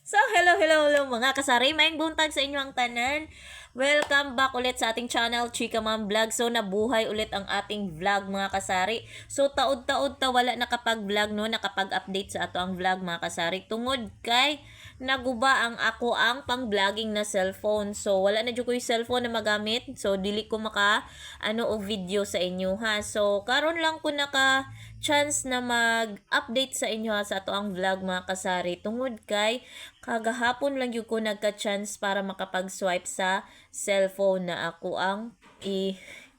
So, hello mga kasari. Maayong buntag sa inyo ang tanan. Welcome back ulit sa ating channel, Chika Mom Vlog. So, nabuhay ulit ang ating vlog mga kasari. So, taod-taod ta wala nakapag-vlog no, nakapag-update sa ato ang vlog mga kasari. Tungod kay naguba ang ako ang pang-vlogging na cellphone. So, wala na jud ko yung cellphone na magamit. So, dili ko maka o video sa inyo ha. So, karon lang ko naka chance na mag-update sa inyo ha, sa ato ang vlog mga kasari. Tungod kay kagahapon lang yung ko nagka-chance para makapag-swipe sa cellphone na ako ang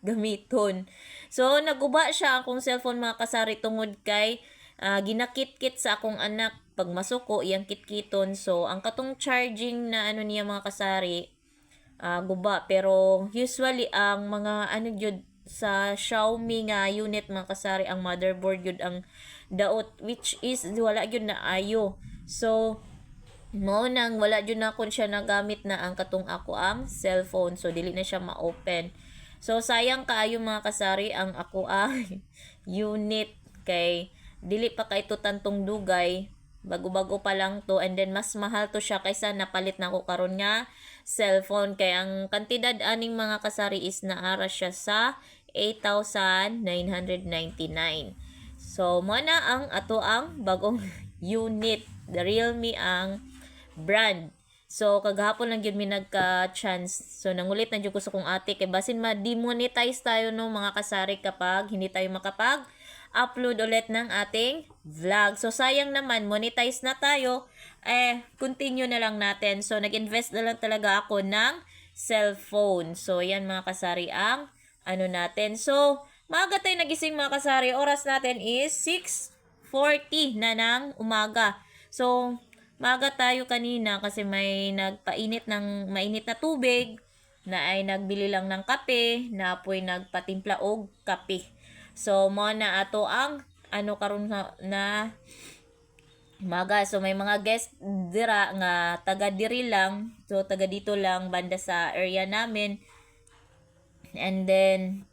gamiton. So, naguba siya akong cellphone mga kasari tungod kay ginakit-kit sa akong anak pag masuko iyang kitkiton. So, ang katong charging na niya mga kasari, guba. Pero, usually, ang mga jud sa Xiaomi nga unit mga kasari, ang motherboard yun ang daot, which is wala yun na ayo. So, mo nang wala jud na kon siya nagamit na ang katong ako ang cellphone, so dili na siya ma-open. So sayang kaayo mga kasari ang ako ang unit kay dili pa kay to tantong dugay, bago-bago pa lang to, and then mas mahal to siya kaysa napalit na ko karon nga cellphone. Kay ang kantidad aning mga kasari is naara siya sa 8,999. So mo na ang ato ang bagong unit, the Realme ang brand. So, kagahapon lang yun may nagka-chance. So, nangulit na dyan ko sa kong ate. Kay basin ma-demonetize tayo no mga kasari kapag hindi tayo makapag-upload ulit ng ating vlog. So, sayang naman, monetize na tayo. Continue na lang natin. So, nag-invest na lang talaga ako ng cellphone. So, yan mga kasari ang natin. So, maaga tayo nagising mga kasari. Oras natin is 6:40 na ng umaga. So, maaga tayo kanina kasi may mainit na tubig, na ay nagbili lang ng kape, na apoy nagpatimpla og kape. So mo na ato ang karon na maga. So may mga guest dira nga taga diri lang. So taga dito lang banda sa area namin. And then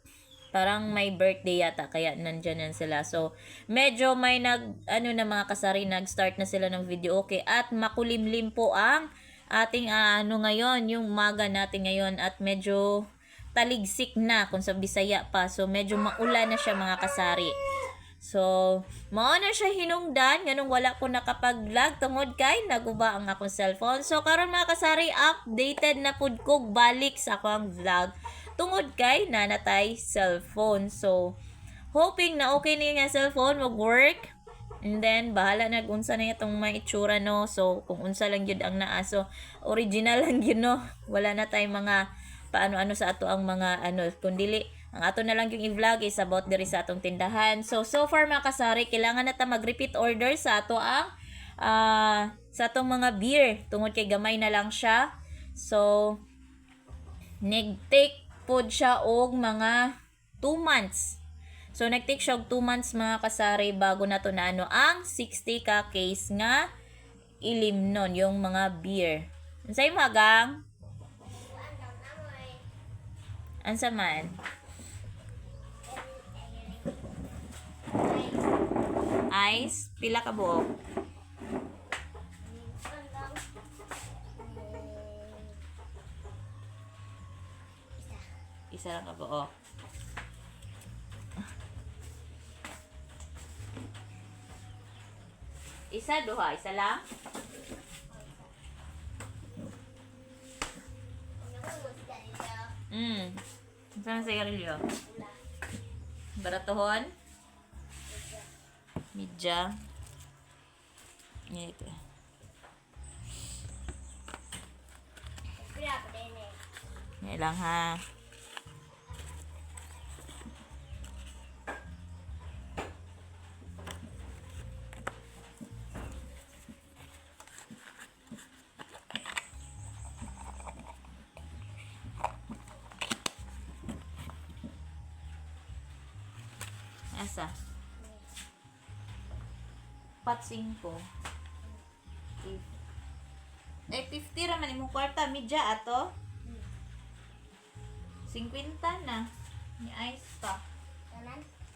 parang may birthday yata kaya nandyan yan sila. So, medyo may na mga kasari, nag-start na sila ng video okay. At makulimlim po ang ating ngayon, yung umaga natin ngayon. At medyo taligsik na kung sa Bisaya pa. So, medyo maulan na siya mga kasari. So, mao na siya hinungdan, nganong wala ko nakapag-vlog tungod kay naguba ang akong cellphone. So, karon mga kasari, updated na pud ko balik sa akong vlog tungod kay nanatay cellphone. So, hoping na okay na yung cellphone, mag-work. And then, bahala na unsa na itong may itsura, no? So, kung unsa lang yun ang naa. So, original lang yun, no? Wala na tayong mga paano-ano sa ato ang mga kundili. Ang ato na lang yung i-vlog is about diri sa atong tindahan. So far mga kasari, kailangan na ta mag-repeat order sa ato ang sa atong mga beer. Tungod kay gamay na lang siya. So, nag-take pod siya og mga 2 months. So, nag-take siya og 2 months mga kasari bago na to na ang 60 ka case nga ilimnon yung mga beer. Unsay magang? Ansa man? Ice, pila ka buok? Isa lang ka buok. Isa, duha, isa lang? Saan sa sigarilyo? Baratohon? Midja. Ito. Ngayon lang ha. Asa? Pat 5. 50 raman imong kwarta, midya ato. 50 na. Ni ice pa.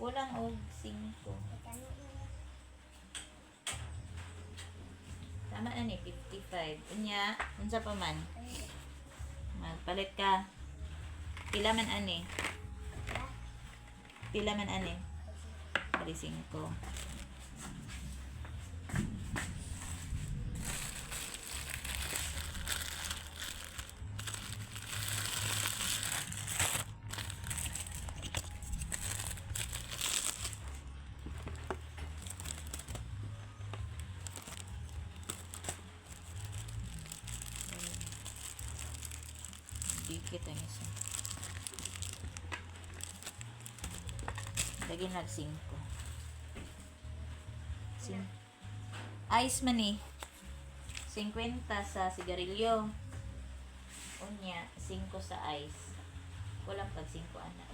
Kulang og 5. Tama na ni 55. Unya, unsa pa man? Magpalit ka. Pila man ani? Pila man ani? 5. Dikit ang isa. Lagi nag 5. Ice man eh. 50 sa sigarilyo. Unya, 5 sa ice. Walang pag 5 anak.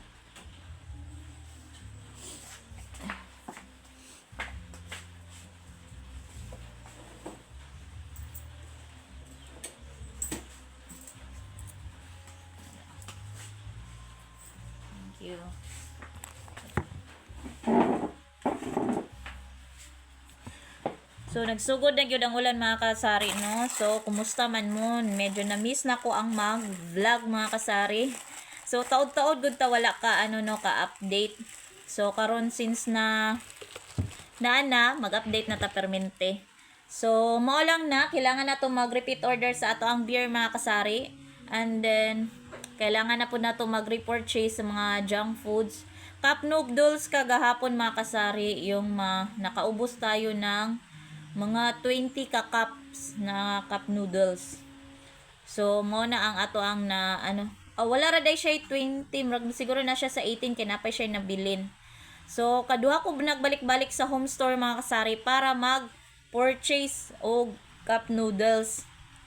Thank you. So, nagsugod na gyud ang ulan mga kasari, no? So, kumusta man mo? Medyo na-miss na ko ang mag-vlog mga kasari. So, taod-taod gud ta wala ka ka-update. So, karon since na mag-update na ta permente. So, mao lang na kailangan na to mag-repeat order sa ato ang beer mga kasari. And then kailangan na po na to mag-repurchase sa mga junk foods. Cup noodles kagahapon mga kasari, yung nakaubos tayo ng mga 20 ka cups na cup noodles. So, mo na ang ato ang wala ra day siya 20, siguro na siya sa 18 kinapay siya nabilin. So, kaduha ko nagbalik-balik sa home store mga kasari para mag-purchase og cup noodles.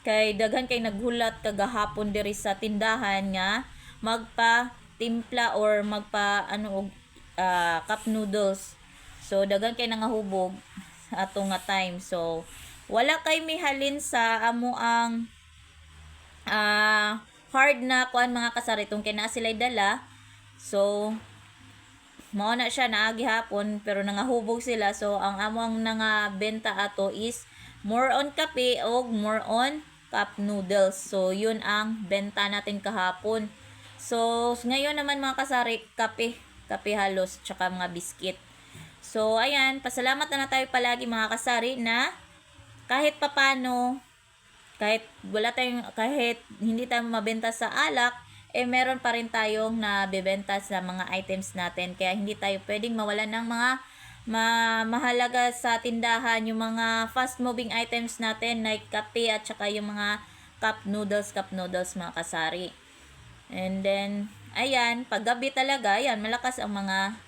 Kay daghan kay naghulat kagahapon diri sa tindahan nga magpa-timpla or og cup noodles. So, daghan kay nangahubog ato nga time. So, wala kay mihalin sa amo ang hard na kuan mga kasari tong kina sila'y dala. So, mao na siya naagi hapon pero nangahubog sila. So, ang amo ang nangabenta ato is more on kape o more on cup noodles. So, yun ang benta natin kahapon. So, ngayon naman mga kasari, kape halos, tsaka mga biskit. So, ayan, pasalamat na tayo palagi mga kasari na kahit papano, kahit hindi tayo mabenta sa alak, meron pa rin tayong nabebenta sa mga items natin. Kaya hindi tayo pwedeng mawalan ng mga mahalaga sa tindahan, yung mga fast moving items natin like kape at saka yung mga cup noodles mga kasari. And then, ayan, paggabi talaga, ayan, malakas ang mga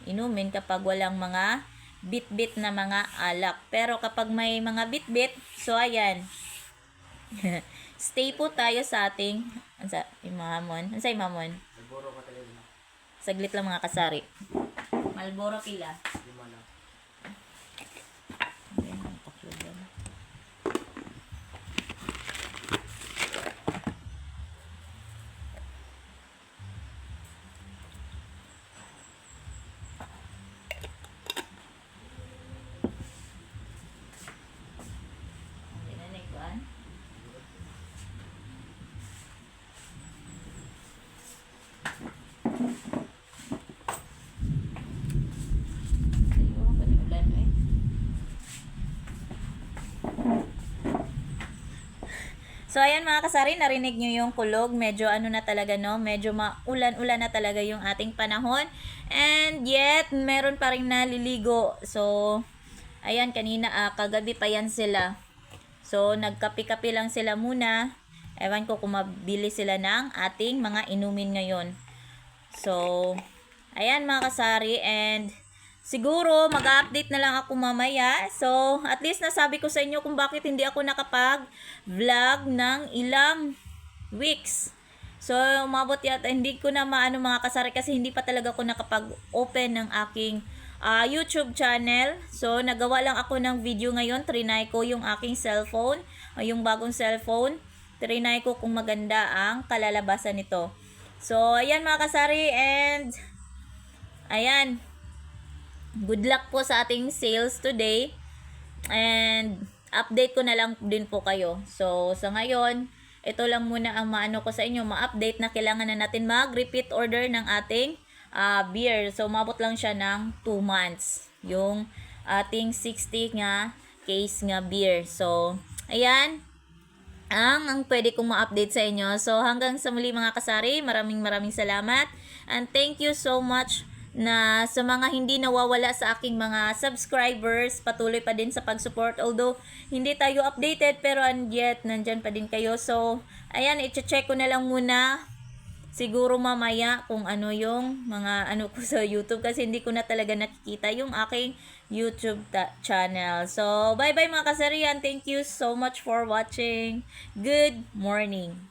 inumin kapag walang mga bit-bit na mga alak. Pero kapag may mga bit-bit, so ayan, stay po tayo sa ating imamon. Saglit lang mga kasari. Malboro pila. So, ayan mga kasari, narinig nyo yung kulog. Medyo na talaga, no? Medyo maulan-ulan na talaga yung ating panahon. And yet, meron pa rin naliligo. So, ayan, kanina, kagabi pa yan sila. So, nagkapi-kapi lang sila muna. Ewan ko kung mabili sila ng ating mga inumin ngayon. So, ayan mga kasari, and siguro mag-update na lang ako mamaya. So, at least nasabi ko sa inyo kung bakit hindi ako nakapag-vlog ng ilang weeks. So, umabot yata, hindi ko na mga kasari kasi hindi pa talaga ako nakapag-open ng aking YouTube channel. So, nagawa lang ako ng video ngayon. Trinay ko yung aking cellphone, yung bagong cellphone. Trinay ko kung maganda ang kalalabasan nito. So, ayan mga kasari, and ayan, good luck po sa ating sales today. And update ko na lang din po kayo. So, sa ngayon, ito lang muna ang maano ko sa inyo, ma-update na kailangan na natin mag-repeat order ng ating beer. So, umabot lang siya ng 2 months. Yung ating 60 nga case nga beer. So, ayan ang pwede kong ma-update sa inyo. So, hanggang sa muli mga kasari, maraming salamat. And thank you so much na sa mga hindi nawawala sa aking mga subscribers, patuloy pa din sa pag-support. Although, hindi tayo updated, pero yet, nandyan pa din kayo. So, ayan, i-check ko na lang muna. Siguro mamaya kung ano yung mga ano ko sa YouTube kasi hindi ko na talaga nakikita yung aking YouTube channel. So, bye-bye mga kasarian. Thank you so much for watching. Good morning.